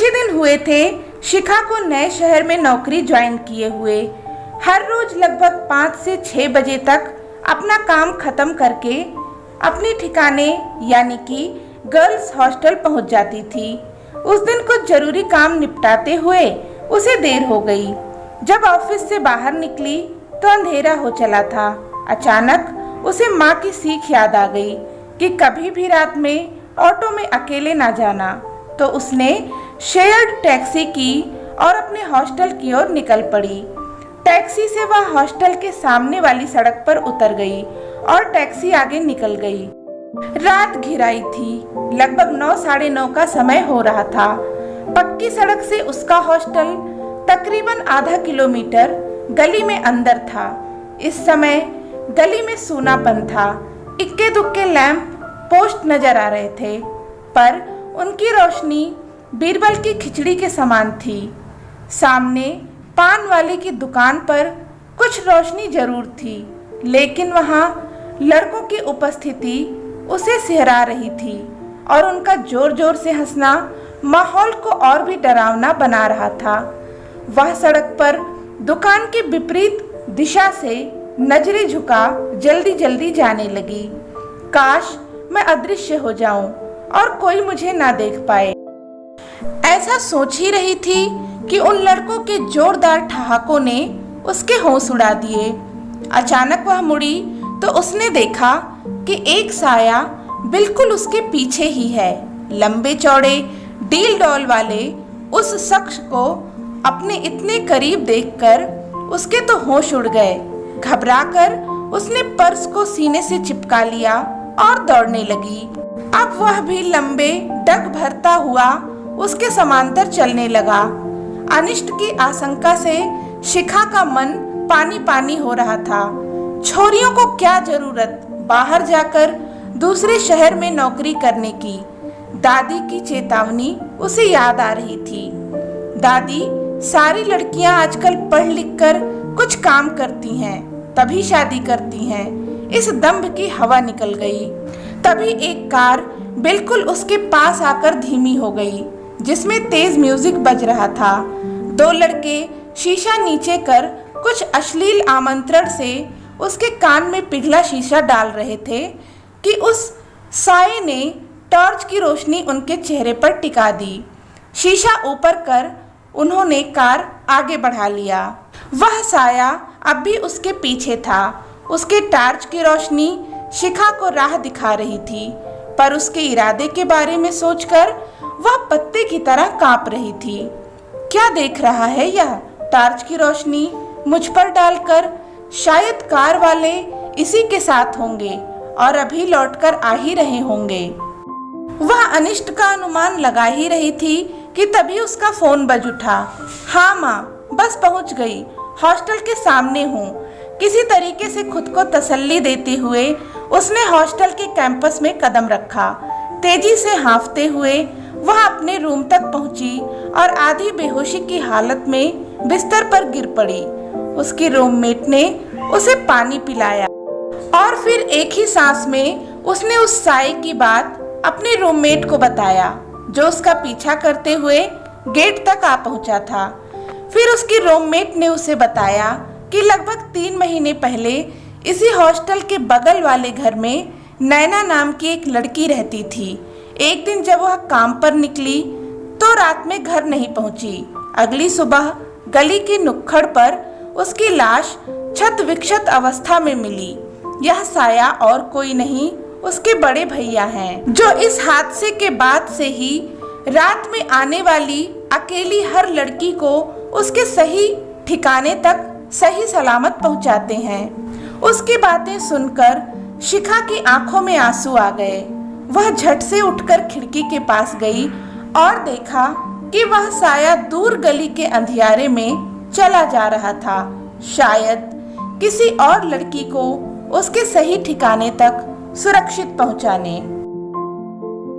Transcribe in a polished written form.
ही दिन हुए थे शिखा को नए शहर में नौकरी ज्वाइन किए हुए। हर रोज लगभग 5 से 6 बजे तक अपना काम खत्म करके अपने ठिकाने यानी कि गर्ल्स हॉस्टल पहुंच जाती थी। उस दिन कुछ जरूरी काम निपटाते हुए उसे देर हो गई। जब ऑफिस से बाहर निकली तो अंधेरा हो चला था। अचानक उसे माँ की सीख याद आ गई कि कभी भी रात में ऑटो में अकेले ना जाना। तो उसने शेयर्ड टैक्सी की और अपने हॉस्टल की ओर निकल पड़ी। टैक्सी से वह हॉस्टल के सामने वाली सड़क पर उतर गई और टैक्सी आगे निकल गई। रात घिराई थी, लगभग 9 साढ़े 9 का समय हो रहा था। पक्की सड़क से उसका हॉस्टल तकरीबन आधा किलोमीटर गली में अंदर था। इस समय गली में सूनापन था। इक्के दुक्के लैंप पोस्ट नजर आ रहे थे, पर उनकी रोशनी बीरबल की खिचड़ी के समान थी। सामने पान वाले की दुकान पर कुछ रोशनी जरूर थी, लेकिन वहाँ लड़कों की उपस्थिति उसे सिहरा रही थी और उनका जोर जोर से हंसना माहौल को और भी डरावना बना रहा था। वह सड़क पर दुकान के विपरीत दिशा से नजरें झुका जल्दी जल्दी जाने लगी। काश मैं अदृश्य हो जाऊं और कोई मुझे ना देख पाए। ऐसा सोच ही रही थी कि उन लड़कों के जोरदार ठहाकों ने उसके होश उड़ा दिए। अचानक वह मुड़ी तो उसने देखा कि एक साया बिल्कुल उसके पीछे ही है। लंबे चौड़े डील डॉल वाले उस शख्स को अपने इतने करीब देखकर उसके तो होश उड़ गए। घबराकर उसने पर्स को सीने से चिपका लिया और दौड़ने लगी। अब वह भी लंबे डग भरता हुआ उसके समांतर चलने लगा। अनिष्ट की आशंका से शिखा का मन पानी पानी हो रहा था। छोरियों को क्या जरूरत बाहर जाकर दूसरे शहर में नौकरी करने की। दादी की चेतावनी उसे याद आ रही थी। दादी, सारी लड़कियां आजकल पढ़ लिख कर कुछ काम करती हैं, तभी शादी करती हैं। इस दंभ की हवा निकल गई। तभी एक कार बिल्कुल उसके पास आकर धीमी हो गई, जिसमें तेज म्यूजिक बज रहा था। 2 लड़के शीशा नीचे कर कुछ अश्लील आमंत्रण से उसके कान में पिघला शीशा डाल रहे थे कि उस साये ने टॉर्च की रोशनी उनके चेहरे पर टिका दी। शीशा ऊपर कर उन्होंने कार आगे बढ़ा लिया। वह साया अब भी उसके पीछे था। उसके टॉर्च की रोशनी शिखा को राह दिखा रही थी, पर उसके इरादे के बारे में सोचकर वह पत्ते की तरह कांप रही थी। क्या देख रहा है यह? टॉर्च की रोशनी मुझ पर डालकर शायद कार वाले इसी के साथ होंगे और अभी लौटकर आ ही रहे होंगे। वह अनिष्ट का अनुमान लगा ही रही थी कि तभी उसका फोन बज उठा। हाँ माँ, बस पहुँच गई, हॉस्टल के सामने हूँ। किसी तरीके से खुद को तसल्ली देते हुए उसने हॉस्टल के कैंपस में कदम रखा। तेजी से हाँफते हुए वह अपने रूम तक पहुंची और आधी बेहोशी की हालत में बिस्तर पर गिर पड़ी। उसकी रूममेट ने उसे पानी पिलाया और फिर एक ही सांस में उसने उस साये की बात अपने रूममेट को बताया, जो उसका पीछा करते हुए गेट तक आ पहुंचा था। फिर उसकी रूममेट ने उसे बताया कि लगभग 3 महीने पहले इसी हॉस्टल के बगल वाले घर में नैना नाम की एक लड़की रहती थी। एक दिन जब वह काम पर निकली तो रात में घर नहीं पहुंची। अगली सुबह गली की नुक्कड़ पर उसकी लाश क्षत विक्षत अवस्था में मिली। यह साया और कोई नहीं, उसके बड़े भैया हैं, जो इस हादसे के बाद से ही रात में आने वाली अकेली हर लड़की को उसके सही ठिकाने तक सही सलामत पहुंचाते हैं। उसकी बातें सुनकर शिखा की आंखों में आंसू आ गए। वह झट से उठकर खिड़की के पास गई और देखा कि वह साया दूर गली के अंधियारे में चला जा रहा था, शायद किसी और लड़की को उसके सही ठिकाने तक सुरक्षित पहुंचाने।